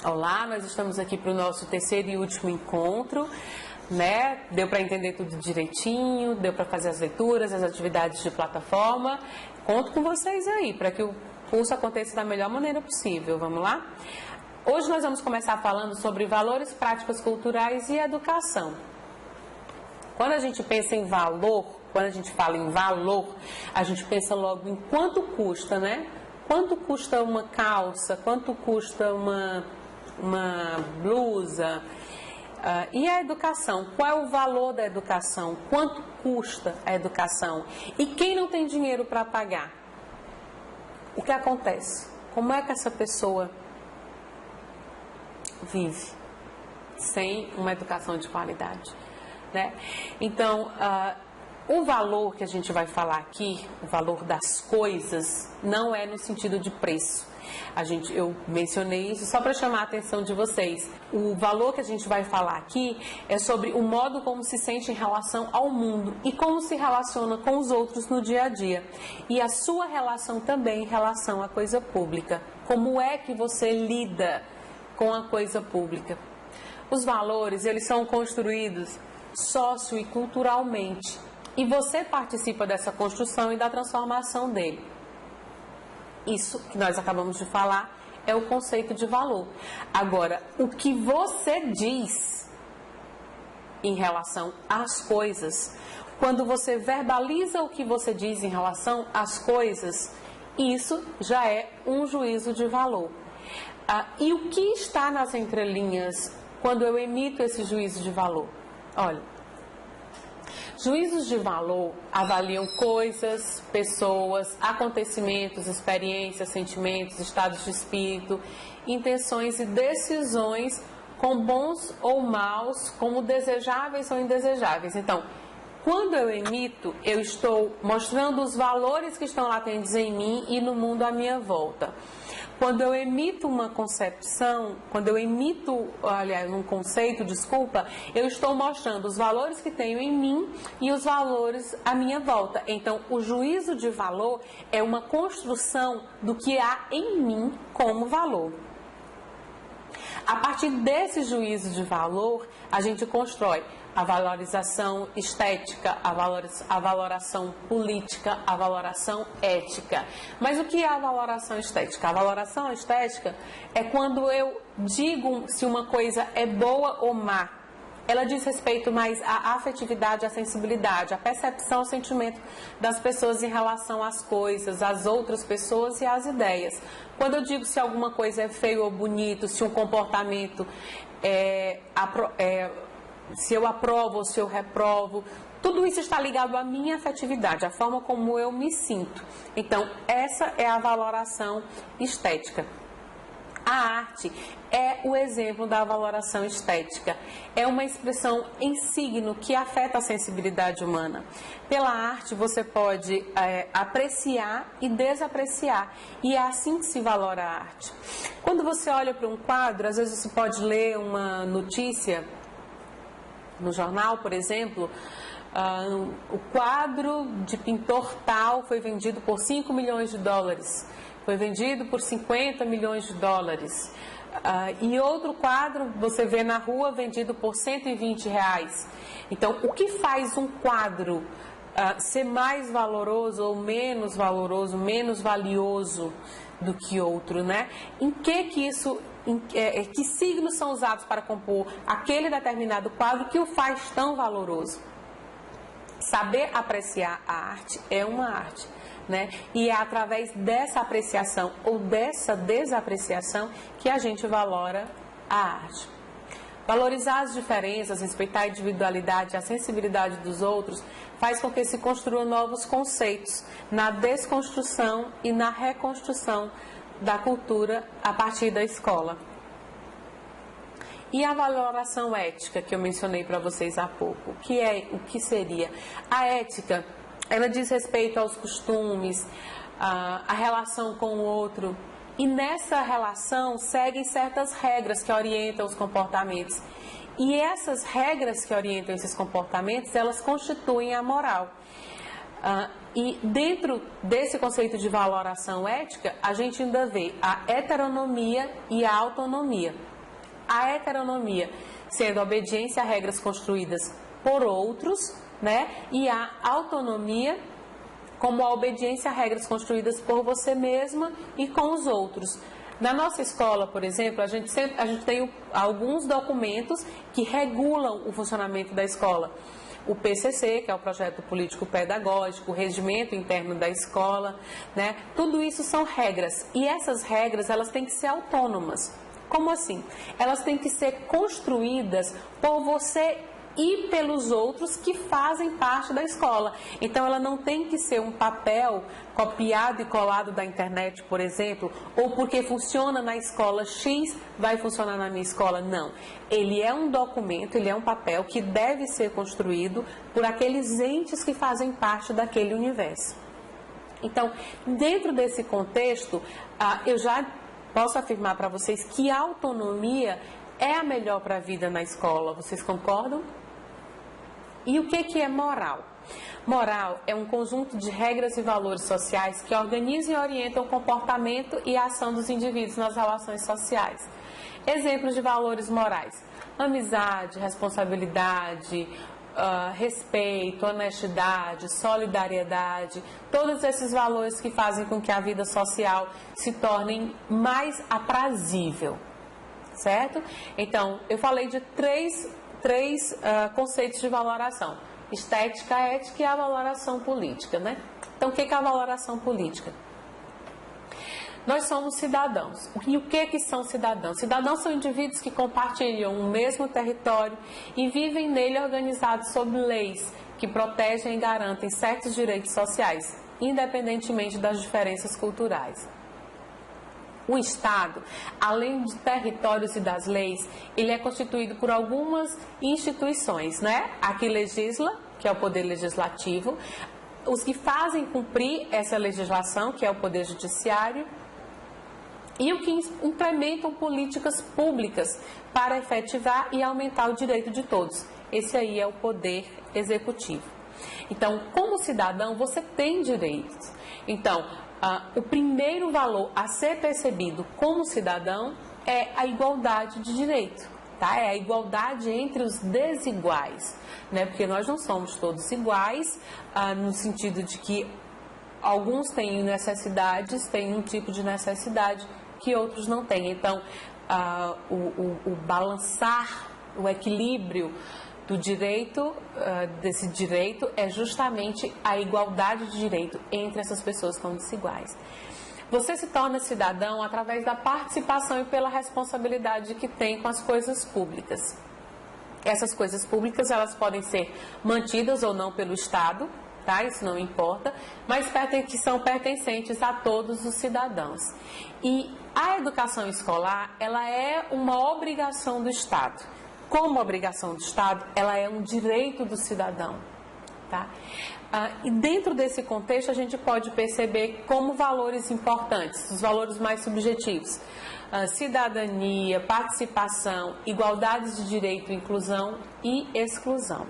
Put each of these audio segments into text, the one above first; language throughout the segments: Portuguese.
Olá, nós estamos aqui para o nosso terceiro e último encontro, né? Deu para entender tudo direitinho, deu para fazer as leituras, as atividades de plataforma. Conto com vocês aí, para que o curso aconteça da melhor maneira possível. Vamos lá? Hoje nós vamos começar falando sobre valores, práticas culturais e educação. Quando a gente pensa em valor, quando a gente fala em valor, a gente pensa logo em quanto custa, né? Quanto custa uma calça, quanto custa uma blusa, e a educação, qual é o valor da educação, quanto custa a educação, e quem não tem dinheiro para pagar, o que acontece, como é que essa pessoa vive sem uma educação de qualidade, né? Então, o valor que a gente vai falar aqui, o valor das coisas, não é no sentido de preço. Eu mencionei isso só para chamar a atenção de vocês. O valor que a gente vai falar aqui é sobre o modo como se sente em relação ao mundo e como se relaciona com os outros no dia a dia. E a sua relação também em relação à coisa pública. Como é que você lida com a coisa pública? Os valores, eles são construídos socio e culturalmente. E você participa dessa construção e da transformação dele. Isso que nós acabamos de falar é o conceito de valor. Agora, o que você diz em relação às coisas, quando você verbaliza o que você diz em relação às coisas, isso já é um juízo de valor. E o que está nas entrelinhas quando eu emito esse juízo de valor? Olha, juízos de valor avaliam coisas, pessoas, acontecimentos, experiências, sentimentos, estados de espírito, intenções e decisões com bons ou maus, como desejáveis ou indesejáveis. Então, quando eu emito, eu estou mostrando os valores que estão latentes em mim e no mundo à minha volta. Quando eu emito uma concepção, um conceito, eu estou mostrando os valores que tenho em mim e os valores à minha volta. Então, o juízo de valor é uma construção do que há em mim como valor. A partir desse juízo de valor, a gente constrói a valorização estética, a valoração política, a valoração ética. Mas o que é a valoração estética? A valoração estética é quando eu digo se uma coisa é boa ou má. Ela diz respeito mais à afetividade, à sensibilidade, à percepção, ao sentimento das pessoas em relação às coisas, às outras pessoas e às ideias. Quando eu digo se alguma coisa é feio ou bonito, se um comportamento se eu aprovo ou se eu reprovo, tudo isso está ligado à minha afetividade, à forma como eu me sinto. Então, essa é a valoração estética. A arte é o exemplo da valoração estética. É uma expressão em signo que afeta a sensibilidade humana. Pela arte você pode apreciar e desapreciar. E é assim que se valora a arte. Quando você olha para um quadro, às vezes você pode ler uma notícia no jornal, por exemplo, o quadro de pintor tal foi vendido por 5 milhões de dólares. Foi vendido por 50 milhões de dólares. E outro quadro você vê na rua vendido por 120 reais. Então, o que faz um quadro ser mais valoroso ou menos valoroso, menos valioso do que outro, né? Que signos são usados para compor aquele determinado quadro que o faz tão valoroso? Saber apreciar a arte é uma arte, né? E é através dessa apreciação ou dessa desapreciação que a gente valora a arte. Valorizar as diferenças, respeitar a individualidade e a sensibilidade dos outros faz com que se construam novos conceitos na desconstrução e na reconstrução da cultura a partir da escola. E a valoração ética que eu mencionei para vocês há pouco, o que seria? A ética, ela diz respeito aos costumes, a relação com o outro, e nessa relação seguem certas regras que orientam os comportamentos. E essas regras que orientam esses comportamentos, elas constituem a moral. E dentro desse conceito de valoração ética, a gente ainda vê a heteronomia e a autonomia. a heteronomia sendo a obediência a regras construídas por outros, né? E a autonomia como a obediência a regras construídas por você mesma e com os outros. Na nossa escola, por exemplo, a gente tem alguns documentos que regulam o funcionamento da escola. O PCC, que é o Projeto Político Pedagógico, o Regimento Interno da Escola, né? Tudo isso são regras. E essas regras, elas têm que ser autônomas. Como assim? Elas têm que ser construídas por você e pelos outros que fazem parte da escola. Então, ela não tem que ser um papel copiado e colado da internet, por exemplo, ou porque funciona na escola X, vai funcionar na minha escola. Não. Ele é um documento, ele é um papel que deve ser construído por aqueles entes que fazem parte daquele universo. Então, dentro desse contexto, eu já posso afirmar para vocês que a autonomia é a melhor para a vida na escola. Vocês concordam? E o que é moral? Moral é um conjunto de regras e valores sociais que organizam e orientam o comportamento e a ação dos indivíduos nas relações sociais. Exemplos de valores morais: amizade, responsabilidade, respeito, honestidade, solidariedade, todos esses valores que fazem com que a vida social se torne mais aprazível, certo? Então, eu falei de três conceitos de valoração: estética, ética e a valoração política, né? Então, o que é a valoração política? Nós somos cidadãos. E o que são cidadãos? Cidadãos são indivíduos que compartilham o mesmo território e vivem nele organizados sob leis que protegem e garantem certos direitos sociais, independentemente das diferenças culturais. O Estado, além de territórios e das leis, ele é constituído por algumas instituições, né? A que legisla, que é o Poder Legislativo, os que fazem cumprir essa legislação, que é o Poder Judiciário, e o que implementam políticas públicas para efetivar e aumentar o direito de todos. Esse aí é o Poder Executivo. Então, como cidadão, você tem direitos. Então, o primeiro valor a ser percebido como cidadão é a igualdade de direito, tá? É a igualdade entre os desiguais, né? Porque nós não somos todos iguais, no sentido de que alguns têm necessidades, têm um tipo de necessidade que outros não têm. Então, o balançar, o equilíbrio do direito, desse direito, é justamente a igualdade de direito entre essas pessoas que são desiguais. Você se torna cidadão através da participação e pela responsabilidade que tem com as coisas públicas. Essas coisas públicas, elas podem ser mantidas ou não pelo Estado, tá? Isso não importa, mas que são pertencentes a todos os cidadãos. E a educação escolar, ela é uma obrigação do Estado. Como obrigação do Estado, ela é um direito do cidadão, tá? E dentro desse contexto, a gente pode perceber como valores importantes, os valores mais subjetivos: cidadania, participação, igualdade de direito, inclusão e exclusão.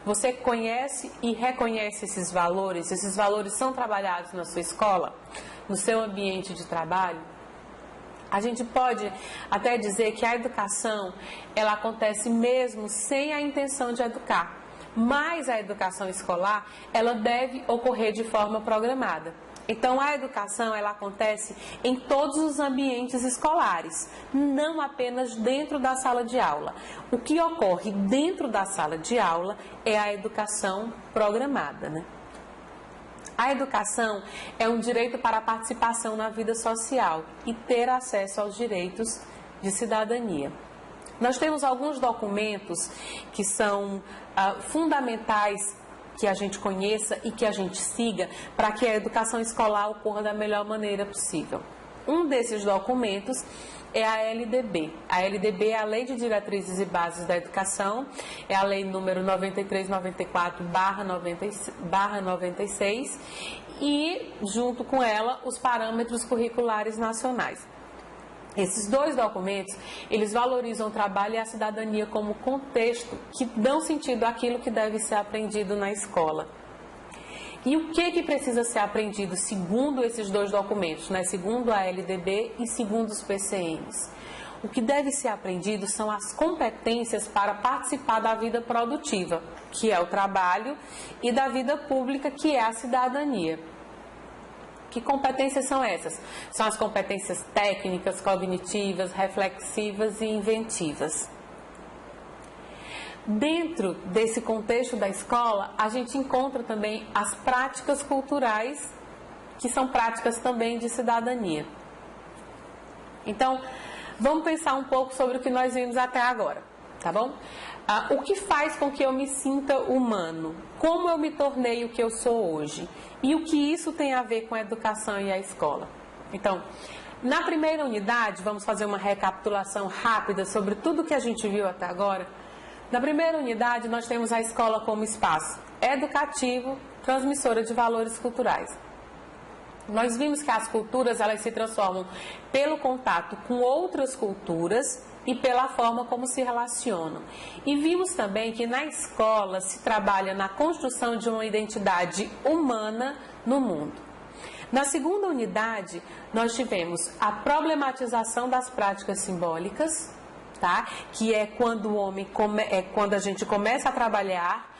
Você conhece e reconhece esses valores? Esses valores são trabalhados na sua escola, no seu ambiente de trabalho? A gente pode até dizer que a educação, ela acontece mesmo sem a intenção de educar, mas a educação escolar, ela deve ocorrer de forma programada. Então, a educação, ela acontece em todos os ambientes escolares, não apenas dentro da sala de aula. O que ocorre dentro da sala de aula é a educação programada, né? A educação é um direito para a participação na vida social e ter acesso aos direitos de cidadania. Nós temos alguns documentos que são fundamentais que a gente conheça e que a gente siga para que a educação escolar ocorra da melhor maneira possível. Um desses documentos é a LDB. A LDB é a Lei de Diretrizes e Bases da Educação, é a lei número 9394/96 e, junto com ela, os parâmetros curriculares nacionais. Esses dois documentos, eles valorizam o trabalho e a cidadania como contexto que dão sentido àquilo que deve ser aprendido na escola. E o que precisa ser aprendido segundo esses dois documentos, né? Segundo a LDB e segundo os PCNs? o que deve ser aprendido são as competências para participar da vida produtiva, que é o trabalho, e da vida pública, que é a cidadania. Que competências são essas? São as competências técnicas, cognitivas, reflexivas e inventivas. Dentro desse contexto da escola, a gente encontra também as práticas culturais, que são práticas também de cidadania. Então, vamos pensar um pouco sobre o que nós vimos até agora, tá bom? O que faz com que eu me sinta humano? Como eu me tornei o que eu sou hoje? E o que isso tem a ver com a educação e a escola? Então, na primeira unidade, vamos fazer uma recapitulação rápida sobre tudo que a gente viu até agora. Na primeira unidade, nós temos a escola como espaço educativo, transmissora de valores culturais. Nós vimos que as culturas, elas se transformam pelo contato com outras culturas e pela forma como se relacionam. E vimos também que na escola se trabalha na construção de uma identidade humana no mundo. Na segunda unidade, nós tivemos a problematização das práticas simbólicas, tá? Que é quando o homem quando a gente começa a trabalhar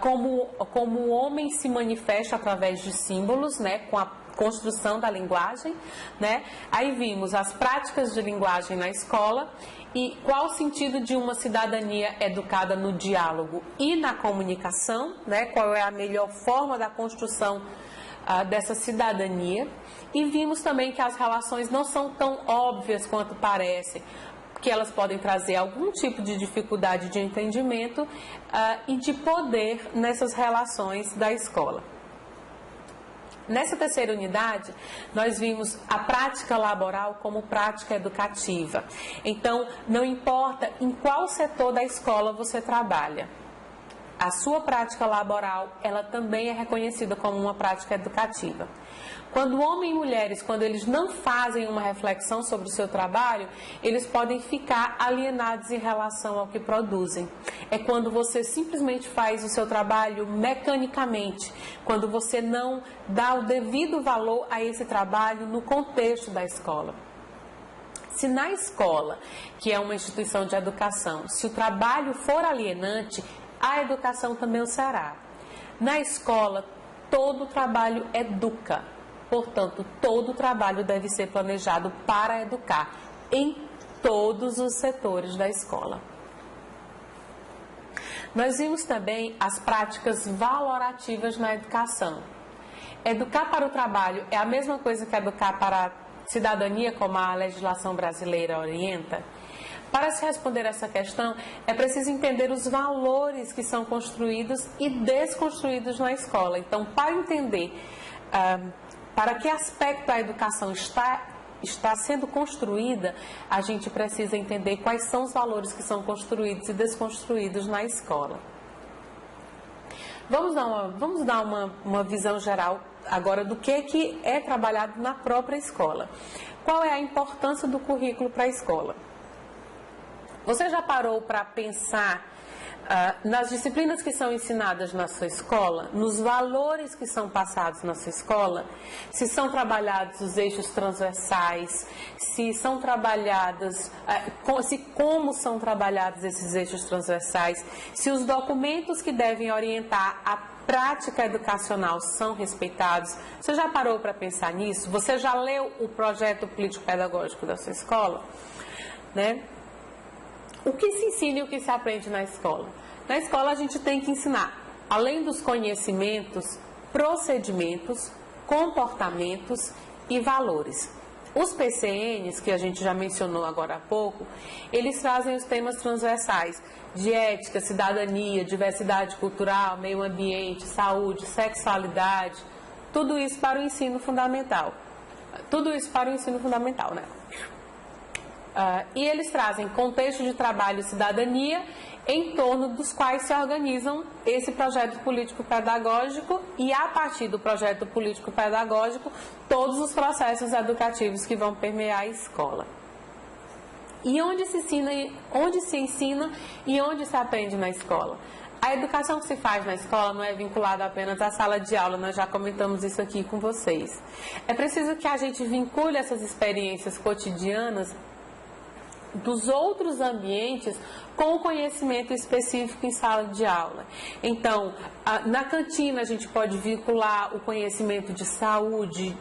como o homem se manifesta através de símbolos, né? Com a construção da linguagem, né? Aí vimos as práticas de linguagem na escola e qual o sentido de uma cidadania educada no diálogo e na comunicação, né? Qual é a melhor forma da construção dessa cidadania. E vimos também que as relações não são tão óbvias quanto parecem, que elas podem trazer algum tipo de dificuldade de entendimento e de poder nessas relações da escola. Nessa terceira unidade, nós vimos a prática laboral como prática educativa. Então, não importa em qual setor da escola você trabalha, a sua prática laboral, ela também é reconhecida como uma prática educativa. Quando homens e mulheres, quando eles não fazem uma reflexão sobre o seu trabalho, eles podem ficar alienados em relação ao que produzem. É quando você simplesmente faz o seu trabalho mecanicamente, quando você não dá o devido valor a esse trabalho no contexto da escola. Se na escola, que é uma instituição de educação, se o trabalho for alienante, a educação também o será. Na escola, todo trabalho educa. Portanto, todo trabalho deve ser planejado para educar em todos os setores da escola. Nós vimos também as práticas valorativas na educação. Educar para o trabalho é a mesma coisa que educar para a cidadania, como a legislação brasileira orienta? Para se responder essa questão, é preciso entender os valores que são construídos e desconstruídos na escola. Então, para entender para que aspecto a educação está sendo construída, a gente precisa entender quais são os valores que são construídos e desconstruídos na escola. Vamos dar uma visão geral agora do que é trabalhado na própria escola. Qual é a importância do currículo para a escola? Você já parou para pensar nas disciplinas que são ensinadas na sua escola, nos valores que são passados na sua escola, se são trabalhados os eixos transversais, se são trabalhados, como são trabalhados esses eixos transversais, se os documentos que devem orientar a prática educacional são respeitados? Você já parou para pensar nisso? Você já leu o projeto político-pedagógico da sua escola? Né? O que se ensina e o que se aprende na escola? Na escola a gente tem que ensinar, além dos conhecimentos, procedimentos, comportamentos e valores. Os PCNs, que a gente já mencionou agora há pouco, eles trazem os temas transversais de ética, cidadania, diversidade cultural, meio ambiente, saúde, sexualidade, tudo isso para o ensino fundamental. Tudo isso para o ensino fundamental, né? E eles trazem contexto de trabalho e cidadania em torno dos quais se organizam esse projeto político-pedagógico e, a partir do projeto político-pedagógico, todos os processos educativos que vão permear a escola. E onde se ensina e onde se aprende na escola? A educação que se faz na escola não é vinculada apenas à sala de aula, nós já comentamos isso aqui com vocês. É preciso que a gente vincule essas experiências cotidianas dos outros ambientes com o conhecimento específico em sala de aula. Então, na cantina a gente pode vincular o conhecimento de saúde,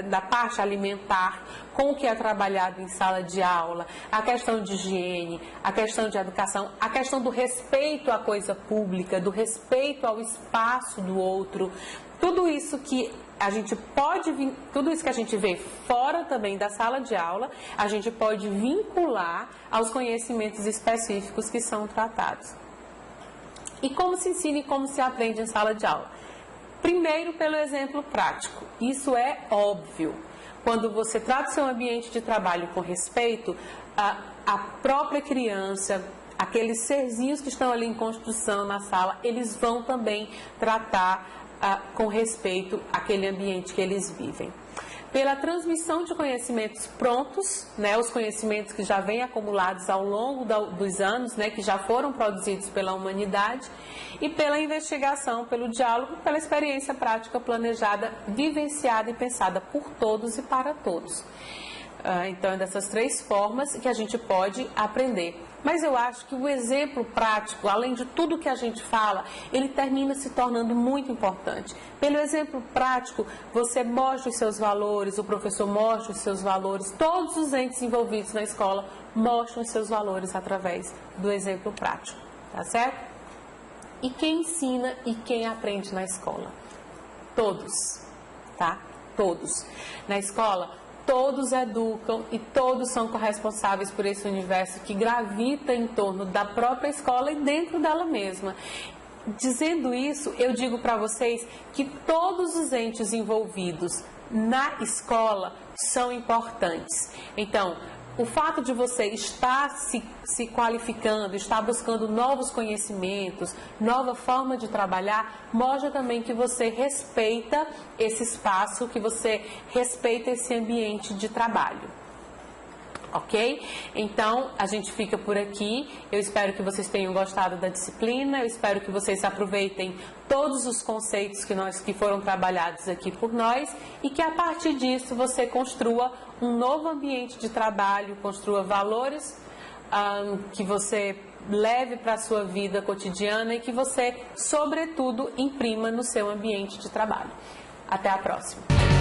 da parte alimentar, com o que é trabalhado em sala de aula, a questão de higiene, a questão de educação, a questão do respeito à coisa pública, do respeito ao espaço do outro, tudo isso que a gente pode, tudo isso que a gente vê fora também da sala de aula, a gente pode vincular aos conhecimentos específicos que são tratados. E como se ensina e como se aprende em sala de aula? Primeiro, pelo exemplo prático. Isso é óbvio. Quando você trata o seu ambiente de trabalho com respeito, a própria criança, aqueles serzinhos que estão ali em construção na sala, eles vão também tratar com respeito àquele ambiente que eles vivem. Pela transmissão de conhecimentos prontos, né, os conhecimentos que já vêm acumulados ao longo dos anos, né, que já foram produzidos pela humanidade, e pela investigação, pelo diálogo, pela experiência prática planejada, vivenciada e pensada por todos e para todos. Então, é dessas três formas que a gente pode aprender. Mas eu acho que o exemplo prático, além de tudo que a gente fala, ele termina se tornando muito importante. Pelo exemplo prático, você mostra os seus valores, o professor mostra os seus valores, todos os entes envolvidos na escola mostram os seus valores através do exemplo prático, tá certo? E quem ensina e quem aprende na escola? Todos, tá? Todos. Na escola, todos educam e todos são corresponsáveis por esse universo que gravita em torno da própria escola e dentro dela mesma. Dizendo isso, eu digo para vocês que todos os entes envolvidos na escola são importantes. Então, o fato de você estar se qualificando, estar buscando novos conhecimentos, nova forma de trabalhar, mostra também que você respeita esse espaço, que você respeita esse ambiente de trabalho. Ok? Então, a gente fica por aqui. Eu espero que vocês tenham gostado da disciplina, eu espero que vocês aproveitem todos os conceitos que foram trabalhados aqui por nós e que a partir disso você construa um novo ambiente de trabalho, construa valores que você leve para a sua vida cotidiana e que você, sobretudo, imprima no seu ambiente de trabalho. Até a próxima!